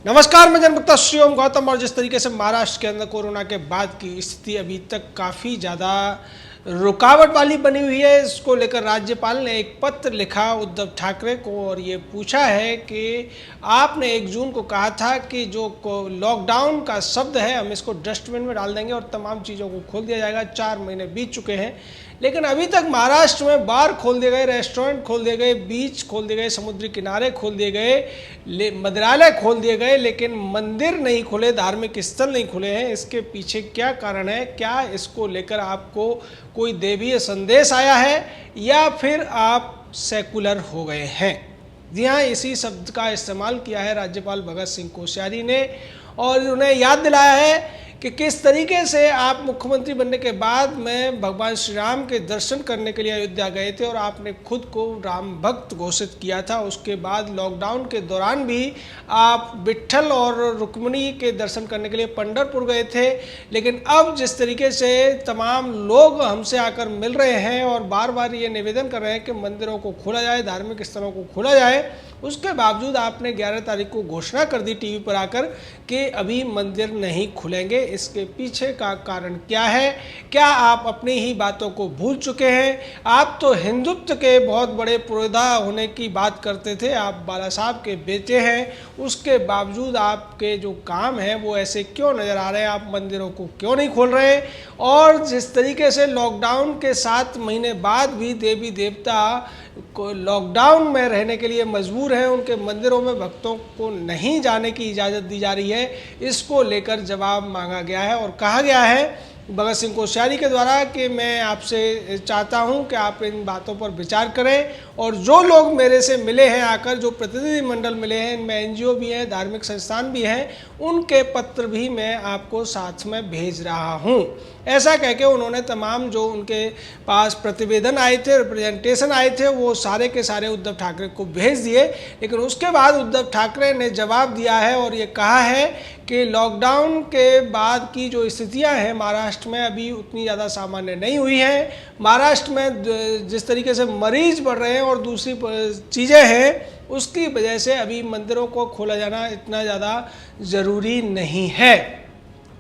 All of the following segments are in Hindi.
नमस्कार, मैं जनभक्ता श्रीओम गौतम। और जिस तरीके से महाराष्ट्र के अंदर कोरोना के बाद की स्थिति अभी तक काफ़ी ज़्यादा रुकावट वाली बनी हुई है, इसको लेकर राज्यपाल ने एक पत्र लिखा उद्धव ठाकरे को और ये पूछा है कि आपने 1 जून को कहा था कि जो लॉकडाउन का शब्द है हम इसको डस्टबिन में डाल देंगे और तमाम चीज़ों को खोल दिया जाएगा। 4 महीने बीत चुके हैं, लेकिन अभी तक महाराष्ट्र में बार खोल दिए गए, रेस्टोरेंट खोल दिए गए, बीच खोल दिए गए, समुद्री किनारे खोल दिए गए, मंदिरालय खोल दिए गए, लेकिन मंदिर नहीं खुले, धार्मिक स्थल नहीं खुले हैं। इसके पीछे क्या कारण है? क्या इसको लेकर आपको कोई दैवीय संदेश आया है या फिर आप सेकुलर हो गए हैं? जी हाँ, इसी शब्द का इस्तेमाल किया है राज्यपाल भगत सिंह कोश्यारी ने और उन्हें याद दिलाया है कि किस तरीके से आप मुख्यमंत्री बनने के बाद में भगवान श्री राम के दर्शन करने के लिए अयोध्या गए थे और आपने खुद को राम भक्त घोषित किया था। उसके बाद लॉकडाउन के दौरान भी आप विट्ठल और रुक्मिणी के दर्शन करने के लिए पंढरपुर गए थे। लेकिन अब जिस तरीके से तमाम लोग हमसे आकर मिल रहे हैं और बार बार ये निवेदन कर रहे हैं कि मंदिरों को खोला जाए, धार्मिक स्थलों को खोला जाए, उसके बावजूद आपने 11 तारीख को घोषणा कर दी टीवी पर आकर कि अभी मंदिर नहीं खुलेंगे। इसके पीछे का कारण क्या है? क्या आप अपनी ही बातों को भूल चुके हैं? आप तो हिंदुत्व के बहुत बड़े पुरोधा होने की बात करते थे, आप बाला साहब के बेटे हैं, उसके बावजूद आपके जो काम हैं वो ऐसे क्यों नज़र आ रहे हैं? आप मंदिरों को क्यों नहीं खोल रहे? और जिस तरीके से लॉकडाउन के 7 महीने बाद भी देवी देवता को लॉकडाउन में रहने के लिए मजबूर हैं, उनके मंदिरों में भक्तों को नहीं जाने की इजाज़त दी जा रही है, इसको लेकर जवाब मांगा गया है और कहा गया है भगत सिंह कोश्यारी के द्वारा कि मैं आपसे चाहता हूं कि आप इन बातों पर विचार करें और जो लोग मेरे से मिले हैं आकर, जो प्रतिनिधिमंडल मिले हैं, इनमें एनजीओ भी हैं, धार्मिक संस्थान भी हैं, उनके पत्र भी मैं आपको साथ में भेज रहा हूं। ऐसा कह के उन्होंने तमाम जो उनके पास प्रतिवेदन आए थे, रिप्रेजेंटेशन आए थे, वो सारे के सारे उद्धव ठाकरे को भेज दिए। लेकिन उसके बाद उद्धव ठाकरे ने जवाब दिया है और ये कहा है कि लॉकडाउन के बाद की जो स्थितियां हैं महाराष्ट्र में अभी उतनी ज़्यादा सामान्य नहीं हुई हैं। महाराष्ट्र में जिस तरीके से मरीज बढ़ रहे हैं और दूसरी चीज़ें हैं, उसकी वजह से अभी मंदिरों को खोला जाना इतना ज़्यादा ज़रूरी नहीं है।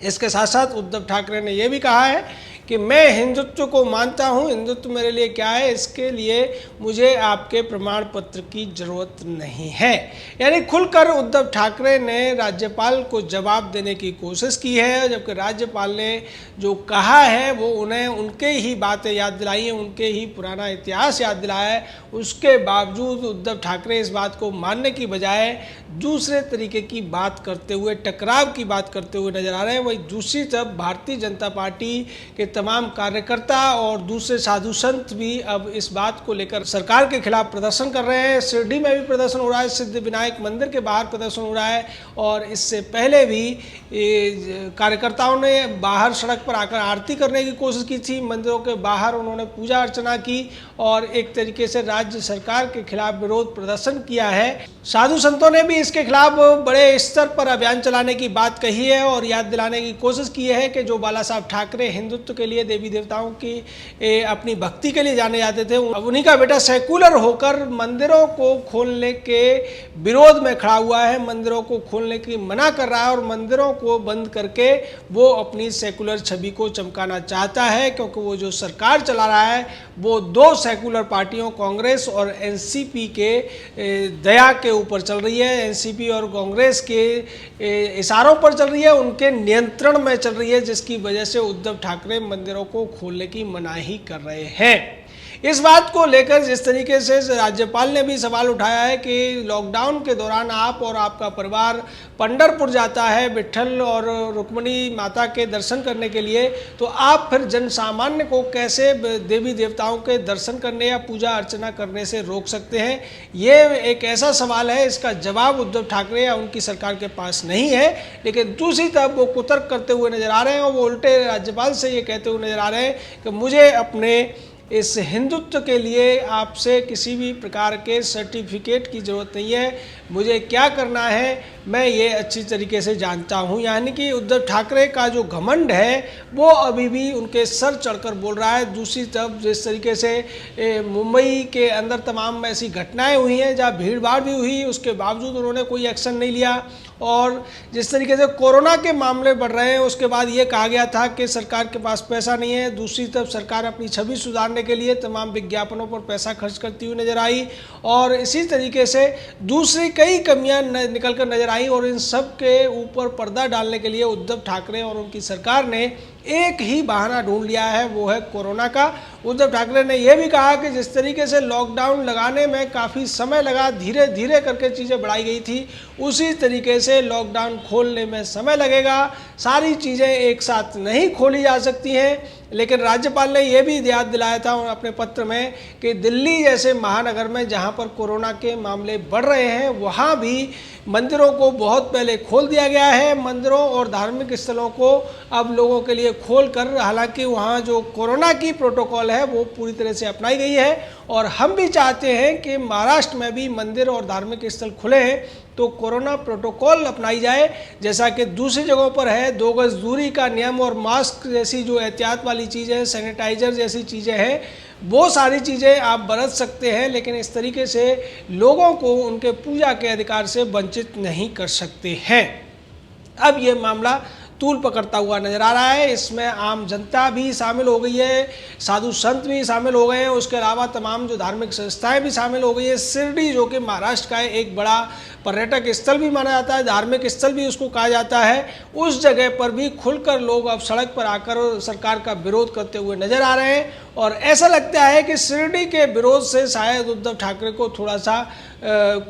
इसके साथ साथ उद्धव ठाकरे ने यह भी कहा है कि मैं हिंदुत्व को मानता हूं, हिंदुत्व मेरे लिए क्या है, इसके लिए मुझे आपके प्रमाण पत्र की ज़रूरत नहीं है। यानी खुलकर उद्धव ठाकरे ने राज्यपाल को जवाब देने की कोशिश की है, जबकि राज्यपाल ने जो कहा है वो उन्हें उनके ही बातें याद दिलाई हैं, उनके ही पुराना इतिहास याद दिलाया है। उसके बावजूद उद्धव ठाकरे इस बात को मानने की बजाय दूसरे तरीके की बात करते हुए, टकराव की बात करते हुए नजर आ रहे हैं। वहीं दूसरी तरफ भारतीय जनता पार्टी के तमाम कार्यकर्ता और दूसरे साधु संत भी अब इस बात को लेकर सरकार के खिलाफ प्रदर्शन कर रहे हैं। शिरडी में भी प्रदर्शन हो रहा है, सिद्धि विनायक मंदिर के बाहर प्रदर्शन हो रहा है और इससे पहले भी कार्यकर्ताओं ने बाहर सड़क पर आकर आरती करने की कोशिश की थी। मंदिरों के बाहर उन्होंने पूजा अर्चना की और एक तरीके से राज्य सरकार के खिलाफ विरोध प्रदर्शन किया है। साधु संतों ने भी इसके खिलाफ बड़े स्तर पर अभियान चलाने की बात कही है और याद दिलाने की कोशिश की है कि जो बाला साहब ठाकरे हिंदुत्व के लिए, देवी देवताओं की अपनी भक्ति के लिए जाने जाते थे, अब उन्हीं का बेटा सेकुलर होकर मंदिरों को खोलने के विरोध में खड़ा हुआ है, मंदिरों को खोलने की मना कर रहा है और मंदिरों को बंद करके वो अपनी सेकुलर छवि को चमकाना चाहता है। क्योंकि वो जो सरकार चला रहा है वो 2 सेकुलर पार्टियों कांग्रेस और एनसीपी के दया के ऊपर चल रही है, एनसीपी और कांग्रेस के इशारों पर चल रही है, उनके नियंत्रण में चल रही है, जिसकी वजह से उद्धव ठाकरे मंदिरों को खोलने की मनाही कर रहे हैं। इस बात को लेकर जिस तरीके से राज्यपाल ने भी सवाल उठाया है कि लॉकडाउन के दौरान आप और आपका परिवार पंढरपुर जाता है विट्ठल और रुक्मिणी माता के दर्शन करने के लिए, तो आप फिर जन सामान्य को कैसे देवी देवताओं के दर्शन करने या पूजा अर्चना करने से रोक सकते हैं? ये एक ऐसा सवाल है, इसका जवाब उद्धव ठाकरे या उनकी सरकार के पास नहीं है। लेकिन दूसरी तरफ वो कुतर्क करते हुए नजर आ रहे हैं और वो उल्टे राज्यपाल से ये कहते हुए नजर आ रहे हैं कि मुझे अपने इस हिंदुत्व के लिए आपसे किसी भी प्रकार के सर्टिफिकेट की ज़रूरत नहीं है, मुझे क्या करना है मैं ये अच्छी तरीके से जानता हूँ। यानी कि उद्धव ठाकरे का जो घमंड है वो अभी भी उनके सर चढ़कर बोल रहा है। दूसरी तरफ जिस तरीके से मुंबई के अंदर तमाम ऐसी घटनाएं हुई हैं जहाँ भीड़ भाड़ भी हुई, उसके बावजूद उन्होंने कोई एक्शन नहीं लिया और जिस तरीके से कोरोना के मामले बढ़ रहे हैं उसके बाद ये कहा गया था कि सरकार के पास पैसा नहीं है। दूसरी तरफ सरकार अपनी छवि सुधारने के लिए तमाम विज्ञापनों पर पैसा खर्च करती हुई नजर आई और इसी तरीके से दूसरी कई कमियां निकल कर नजर आई और इन सब के ऊपर पर्दा डालने के लिए उद्धव ठाकरे और उनकी सरकार ने एक ही बहाना ढूंढ लिया है, वो है कोरोना का। उद्धव ठाकरे ने यह भी कहा कि जिस तरीके से लॉकडाउन लगाने में काफ़ी समय लगा, धीरे धीरे करके चीज़ें बढ़ाई गई थी, उसी तरीके से लॉकडाउन खोलने में समय लगेगा। सारी चीज़ें एक साथ नहीं खोली जा सकती हैं। लेकिन राज्यपाल ने यह भी याद दिलाया था अपने पत्र में कि दिल्ली जैसे महानगर में जहां पर कोरोना के मामले बढ़ रहे हैं वहां भी मंदिरों को बहुत पहले खोल दिया गया है। मंदिरों और धार्मिक स्थलों को अब लोगों के लिए खोल कर, हालांकि वहां जो कोरोना की प्रोटोकॉल है वो पूरी तरह से अपनाई गई है और हम भी चाहते हैं कि महाराष्ट्र में भी मंदिर और धार्मिक स्थल खुले हैं तो कोरोना प्रोटोकॉल अपनाई जाए, जैसा कि दूसरी जगहों पर है। 2 गज दूरी का नियम और मास्क जैसी जो एहतियात वाली चीज़ें, सैनिटाइजर जैसी चीज़ें हैं, वो सारी चीज़ें आप बरत सकते हैं, लेकिन इस तरीके से लोगों को उनके पूजा के अधिकार से वंचित नहीं कर सकते हैं। अब ये मामला तूल पकड़ता हुआ नजर आ रहा है। इसमें आम जनता भी शामिल हो गई है, साधु संत भी शामिल हो गए हैं, उसके अलावा तमाम जो धार्मिक संस्थाएं भी शामिल हो गई है। शिरडी जो कि महाराष्ट्र का एक बड़ा पर्यटक स्थल भी माना जाता है, धार्मिक स्थल भी उसको कहा जाता है, उस जगह पर भी खुलकर लोग अब सड़क पर आकर सरकार का विरोध करते हुए नजर आ रहे हैं और ऐसा लगता है कि शिरडी के विरोध से शायद उद्धव ठाकरे को थोड़ा सा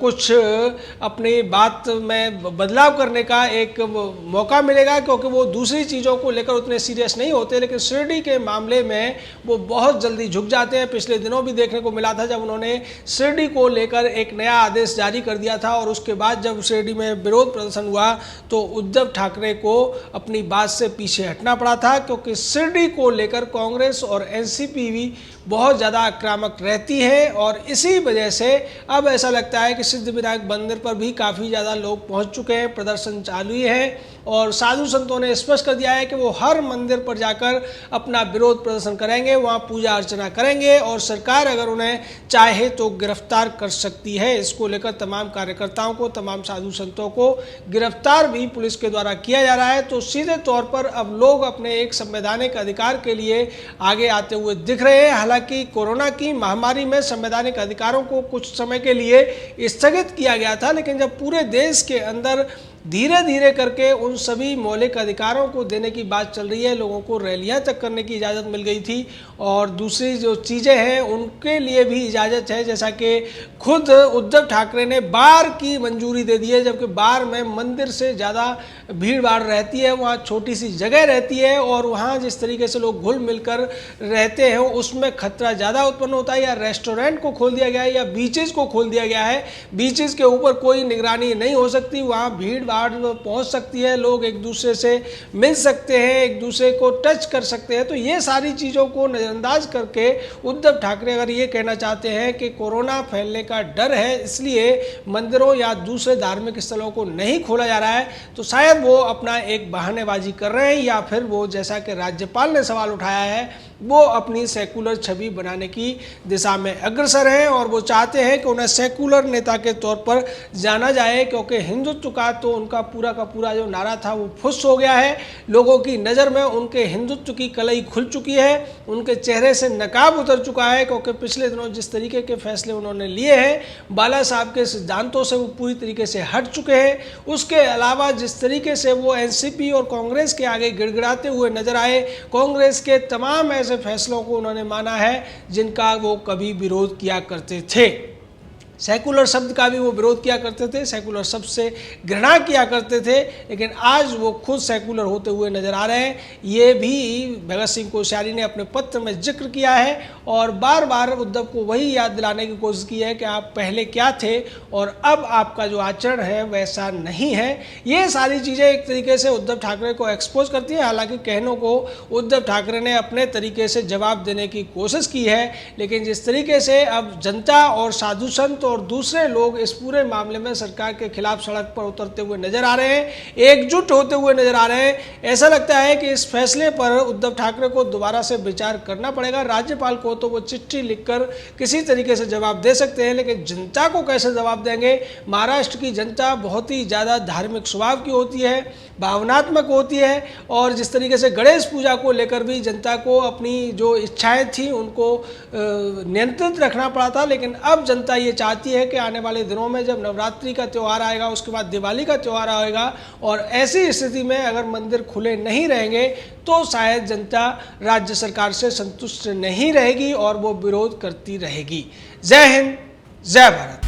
कुछ अपनी बात में बदलाव करने का एक मौका मिलेगा, क्योंकि वो दूसरी चीज़ों को लेकर उतने सीरियस नहीं होते, लेकिन शिरडी के मामले में वो बहुत जल्दी झुक जाते हैं। पिछले दिनों भी देखने को मिला था जब उन्होंने शिरडी को लेकर एक नया आदेश जारी कर दिया था और उसके बाद जब शिरडी में विरोध प्रदर्शन हुआ तो उद्धव ठाकरे को अपनी बात से पीछे हटना पड़ा था, क्योंकि शिरडी को लेकर कांग्रेस और एनसीपी भी बहुत ज़्यादा आक्रामक रहती है और इसी वजह से अब ऐसा लगता है कि सिद्धिविनायक मंदिर पर भी काफ़ी ज़्यादा लोग पहुंच चुके हैं, प्रदर्शन चालू ही है और साधु संतों ने स्पष्ट कर दिया है कि वो हर मंदिर पर जाकर अपना विरोध प्रदर्शन करेंगे, वहाँ पूजा अर्चना करेंगे और सरकार अगर उन्हें चाहे तो गिरफ्तार कर सकती है। इसको लेकर तमाम कार्यकर्ताओं को, तमाम साधु संतों को गिरफ्तार भी पुलिस के द्वारा किया जा रहा है। तो सीधे तौर पर अब लोग अपने एक संवैधानिक अधिकार के लिए आगे आते हुए दिख रहे हैं। हालांकि कोरोना की महामारी में संवैधानिक अधिकारों को कुछ समय के लिए स्थगित किया गया था, लेकिन जब पूरे देश के अंदर धीरे धीरे करके उन सभी मौलिक अधिकारों को देने की बात चल रही है, लोगों को रैलियां तक करने की इजाज़त मिल गई थी और दूसरी जो चीज़ें हैं उनके लिए भी इजाज़त है, जैसा कि खुद उद्धव ठाकरे ने बार की मंजूरी दे दी है, जबकि बार में मंदिर से ज़्यादा भीड़ भाड़ रहती है, वहाँ छोटी सी जगह रहती है और वहाँ जिस तरीके से लोग घुल मिलकर रहते हैं उसमें खतरा ज़्यादा उत्पन्न होता है। या रेस्टोरेंट को खोल दिया गया है या बीचेज़ को खोल दिया गया है, बीचेज़ के ऊपर कोई निगरानी नहीं हो सकती, वहाँ भीड़ पहुंच सकती है, लोग एक दूसरे से मिल सकते हैं, एक दूसरे को टच कर सकते हैं। तो ये सारी चीज़ों को नज़रअंदाज करके उद्धव ठाकरे अगर ये कहना चाहते हैं कि कोरोना फैलने का डर है इसलिए मंदिरों या दूसरे धार्मिक स्थलों को नहीं खोला जा रहा है, तो शायद वो अपना एक बहानेबाजी कर रहे हैं या फिर वो जैसा कि राज्यपाल ने सवाल उठाया है वो अपनी सेकुलर छवि बनाने की दिशा में अग्रसर हैं और वो चाहते हैं कि उन्हें सेकुलर नेता के तौर पर जाना जाए, क्योंकि हिंदुत्व का तो उनका पूरा का पूरा जो नारा था वो फुस हो गया है। लोगों की नज़र में उनके हिंदुत्व की कलई खुल चुकी है, उनके चेहरे से नकाब उतर चुका है, क्योंकि पिछले दिनों जिस तरीके के फैसले उन्होंने लिए हैं बाला साहब के सिद्धांतों से वो पूरी तरीके से हट चुके हैं। उसके अलावा जिस तरीके से वो एनसीपी और कांग्रेस के आगे गिड़गिड़ाते हुए नजर आए, कांग्रेस के तमाम ऐसे फैसलों को उन्होंने माना है जिनका वो कभी विरोध किया करते थे। सेकुलर शब्द का भी वो विरोध किया करते थे, सेकुलर शब्द से घृणा किया करते थे, लेकिन आज वो खुद सेकुलर होते हुए नजर आ रहे हैं। ये भी भगत सिंह कोश्यारी ने अपने पत्र में जिक्र किया है और बार बार उद्धव को वही याद दिलाने की कोशिश की है कि आप पहले क्या थे और अब आपका जो आचरण है वैसा नहीं है। ये सारी चीज़ें एक तरीके से उद्धव ठाकरे को एक्सपोज करती है। हालांकि कहनों को उद्धव ठाकरे ने अपने तरीके से जवाब देने की कोशिश की है, लेकिन जिस तरीके से अब जनता और साधु संत और दूसरे लोग इस पूरे मामले में सरकार के खिलाफ सड़क पर उतरते हुए नजर आ रहे हैं, एकजुट होते हुए नजर आ रहे हैं। ऐसा लगता है कि इस फैसले पर उद्धव ठाकरे को दोबारा से विचार करना पड़ेगा। राज्यपाल को तो वो चिट्ठी लिखकर किसी तरीके से जवाब दे सकते हैं, लेकिन जनता को कैसे जवाब देंगे? महाराष्ट्र की जनता बहुत ही ज़्यादा धार्मिक स्वभाव की होती है, भावनात्मक होती है, और जिस तरीके से गणेश पूजा को लेकर भी जनता को अपनी जो इच्छाएं थी उनको नियंत्रित रखना पड़ा था। लेकिन अब जनता ये चाहती है कि आने वाले दिनों में जब नवरात्रि का त्यौहार आएगा, उसके बाद दिवाली का त्यौहार आएगा, और ऐसी स्थिति में अगर मंदिर खुले नहीं रहेंगे तो शायद जनता राज्य सरकार से संतुष्ट नहीं रहेगी और वो विरोध करती रहेगी। जय हिंद, जय भारत।